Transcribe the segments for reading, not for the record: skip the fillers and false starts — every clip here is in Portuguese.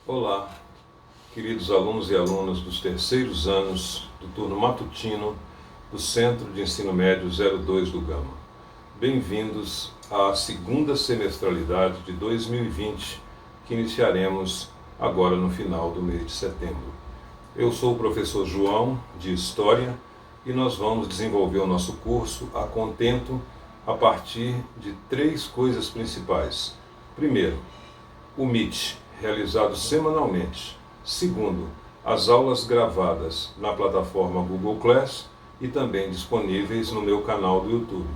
Olá, queridos alunos e alunas dos terceiros anos do turno matutino do Centro de Ensino Médio 02 do Gama. Bem-vindos à segunda semestralidade de 2020, que iniciaremos agora no final do mês de setembro. Eu sou o professor João, de História, e nós vamos desenvolver o nosso curso a contento a partir de três coisas principais. Primeiro, o MIT, realizado semanalmente. Segundo, as aulas gravadas na plataforma Google Class e também disponíveis no meu canal do YouTube.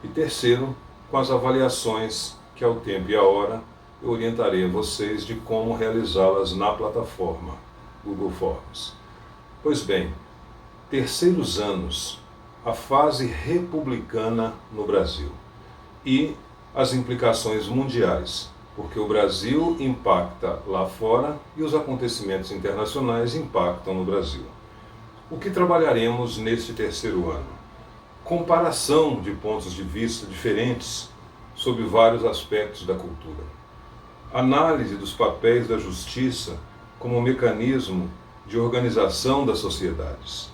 E terceiro, com as avaliações que ao tempo e à hora eu orientarei a vocês de como realizá-las na plataforma Google Forms. Pois bem, terceiros anos, a fase republicana no Brasil e as implicações mundiais, porque o Brasil impacta lá fora e os acontecimentos internacionais impactam no Brasil. O que trabalharemos neste terceiro ano? Comparação de pontos de vista diferentes sobre vários aspectos da cultura. Análise dos papéis da justiça como mecanismo de organização das sociedades.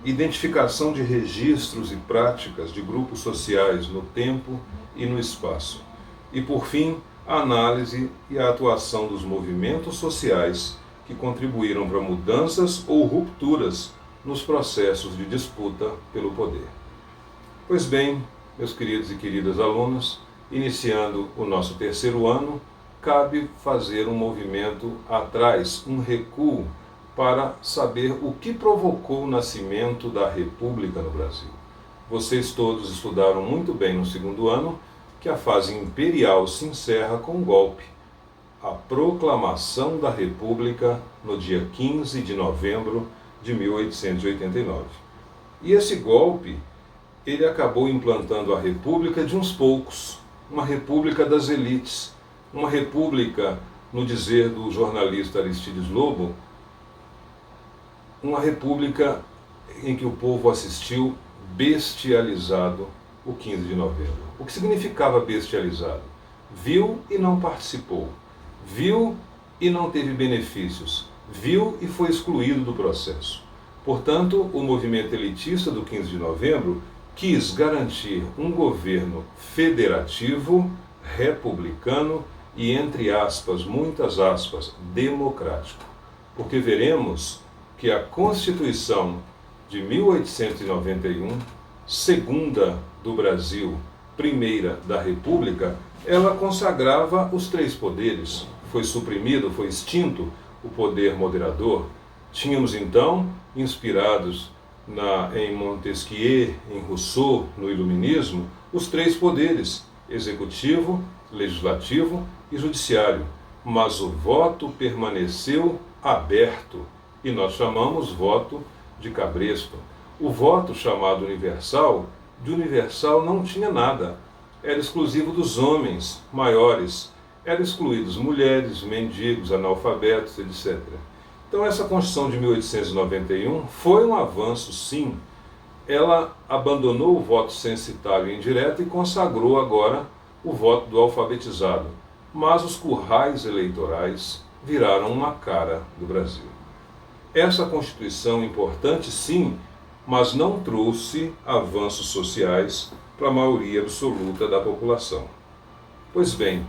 Identificação de registros e práticas de grupos sociais no tempo e no espaço. E, por fim, a análise e a atuação dos movimentos sociais que contribuíram para mudanças ou rupturas nos processos de disputa pelo poder. Pois bem, meus queridos e queridas alunos, iniciando o nosso terceiro ano, cabe fazer um movimento atrás, um recuo, para saber o que provocou o nascimento da República no Brasil. Vocês todos estudaram muito bem no segundo ano que a fase imperial se encerra com um golpe, a proclamação da República no dia 15 de novembro de 1889. E esse golpe, ele acabou implantando a República de uns poucos, uma República das elites, uma República, no dizer do jornalista Aristides Lobo, uma república em que o povo assistiu bestializado o 15 de novembro. O que significava bestializado? Viu e não participou. Viu e não teve benefícios. Viu e foi excluído do processo. Portanto, o movimento elitista do 15 de novembro quis garantir um governo federativo, republicano e, entre aspas, muitas aspas, democrático. Porque veremos que a Constituição de 1891, segunda do Brasil, primeira da República, ela consagrava os três poderes. Foi suprimido, foi extinto o poder moderador. Tínhamos então, inspirados em Montesquieu, em Rousseau, no Iluminismo, os três poderes: executivo, legislativo e judiciário. Mas o voto permaneceu aberto e nós chamamos voto de cabresto. O voto chamado universal, de universal não tinha nada. Era exclusivo dos homens maiores. Eram excluídos mulheres, mendigos, analfabetos, etc. Então essa Constituição de 1891 foi um avanço, sim. Ela abandonou o voto censitário indireto e consagrou agora o voto do alfabetizado. Mas os currais eleitorais viraram uma cara do Brasil. Essa Constituição importante, sim, mas não trouxe avanços sociais para a maioria absoluta da população. Pois bem,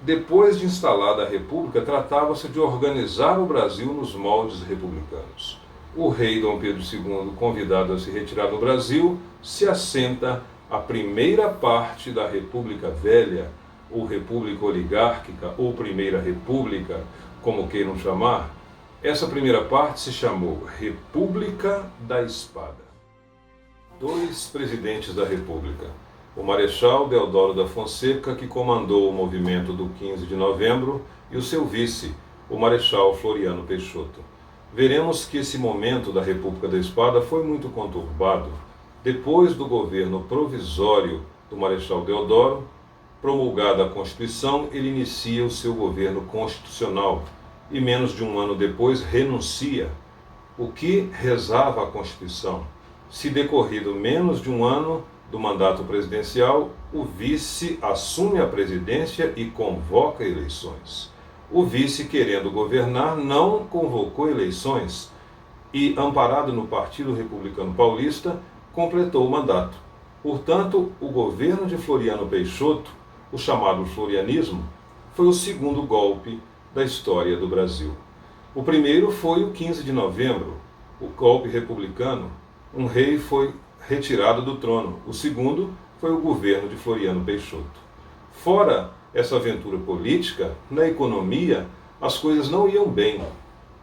depois de instalada a República, tratava-se de organizar o Brasil nos moldes republicanos. O rei Dom Pedro II, convidado a se retirar do Brasil, se assenta a primeira parte da República Velha, ou República Oligárquica, ou Primeira República, como queiram chamar. Essa primeira parte se chamou República da Espada. Dois presidentes da República. O Marechal Deodoro da Fonseca, que comandou o movimento do 15 de novembro, e o seu vice, o Marechal Floriano Peixoto. Veremos que esse momento da República da Espada foi muito conturbado. Depois do governo provisório do Marechal Deodoro, promulgada a Constituição, ele inicia o seu governo constitucional e menos de um ano depois renuncia. O que rezava a Constituição? Se decorrido menos de um ano do mandato presidencial, o vice assume a presidência e convoca eleições. O vice, querendo governar, não convocou eleições e, amparado no Partido Republicano Paulista, completou o mandato. Portanto, o governo de Floriano Peixoto, o chamado florianismo, foi o segundo golpe da história do Brasil. O primeiro foi o 15 de novembro, o golpe republicano. Um rei foi retirado do trono. O segundo foi o governo de Floriano Peixoto. Fora essa aventura política, na economia, as coisas não iam bem.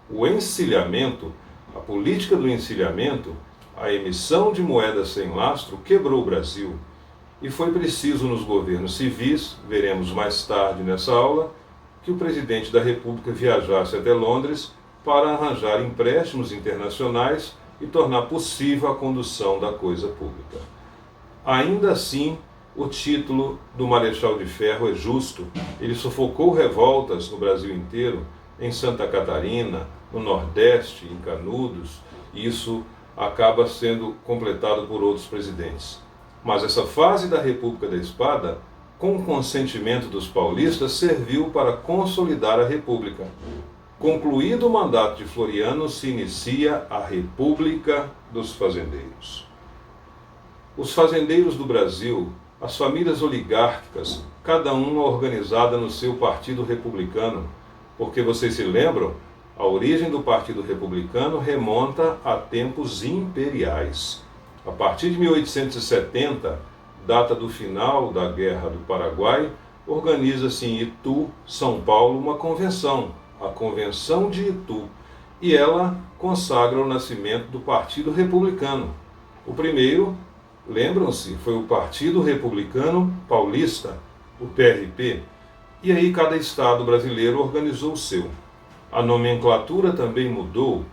O encilhamento, a política do encilhamento, a emissão de moedas sem lastro quebrou o Brasil. E foi preciso nos governos civis, veremos mais tarde nessa aula, que o presidente da República viajasse até Londres para arranjar empréstimos internacionais e tornar possível a condução da coisa pública. Ainda assim, o título do Marechal de Ferro é justo. Ele sufocou revoltas no Brasil inteiro, em Santa Catarina, no Nordeste, em Canudos, e isso acaba sendo completado por outros presidentes. Mas essa fase da República da Espada, com o consentimento dos paulistas, serviu para consolidar a República. Concluído o mandato de Floriano, se inicia a República dos Fazendeiros. Os fazendeiros do Brasil, as famílias oligárquicas, cada uma organizada no seu partido republicano, porque vocês se lembram, a origem do Partido Republicano remonta a tempos imperiais. A partir de 1870, data do final da Guerra do Paraguai, organiza-se em Itu, São Paulo, uma convenção, a Convenção de Itu, e ela consagra o nascimento do Partido Republicano. O primeiro, lembram-se, foi o Partido Republicano Paulista, o PRP, e aí cada estado brasileiro organizou o seu. A nomenclatura também mudou.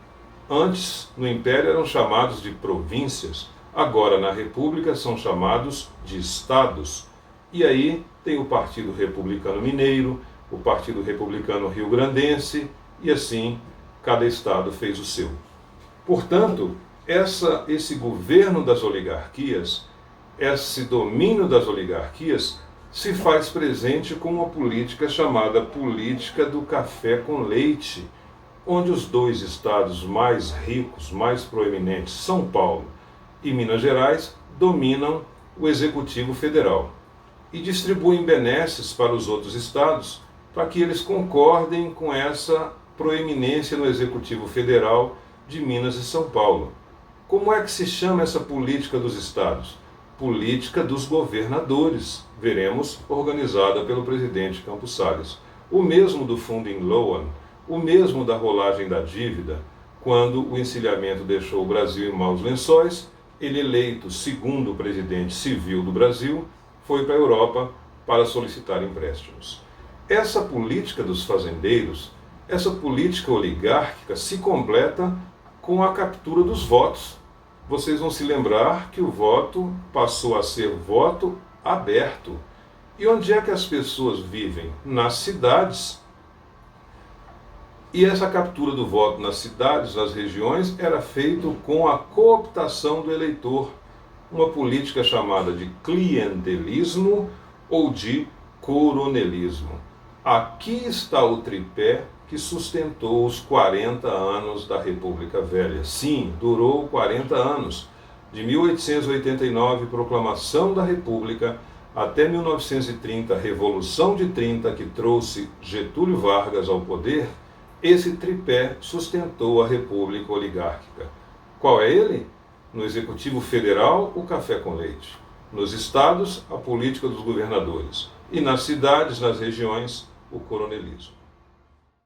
Antes, no Império eram chamados de províncias, agora na República são chamados de estados. E aí tem o Partido Republicano Mineiro, o Partido Republicano Rio-Grandense, e assim cada estado fez o seu. Portanto, esse governo das oligarquias, esse domínio das oligarquias, se faz presente com uma política chamada política do café com leite, onde os dois estados mais ricos, mais proeminentes, São Paulo e Minas Gerais, dominam o Executivo Federal e distribuem benesses para os outros estados para que eles concordem com essa proeminência no Executivo Federal de Minas e São Paulo. Como é que se chama essa política dos estados? Política dos governadores, veremos, organizada pelo presidente Campos Salles. O mesmo do Funding Loan, o mesmo da rolagem da dívida, quando o encilhamento deixou o Brasil em maus lençóis, ele, eleito segundo presidente civil do Brasil, foi para a Europa para solicitar empréstimos. Essa política dos fazendeiros, essa política oligárquica se completa com a captura dos votos. Vocês vão se lembrar que o voto passou a ser voto aberto. E onde é que as pessoas vivem? Nas cidades. E essa captura do voto nas cidades, nas regiões, era feito com a cooptação do eleitor, uma política chamada de clientelismo ou de coronelismo. Aqui está o tripé que sustentou os 40 anos da República Velha. Sim, durou 40 anos, de 1889, proclamação da República, até 1930, Revolução de 30, que trouxe Getúlio Vargas ao poder. Esse tripé sustentou a República Oligárquica. Qual é ele? No Executivo Federal, o café com leite. Nos estados, a política dos governadores. E nas cidades, nas regiões, o coronelismo.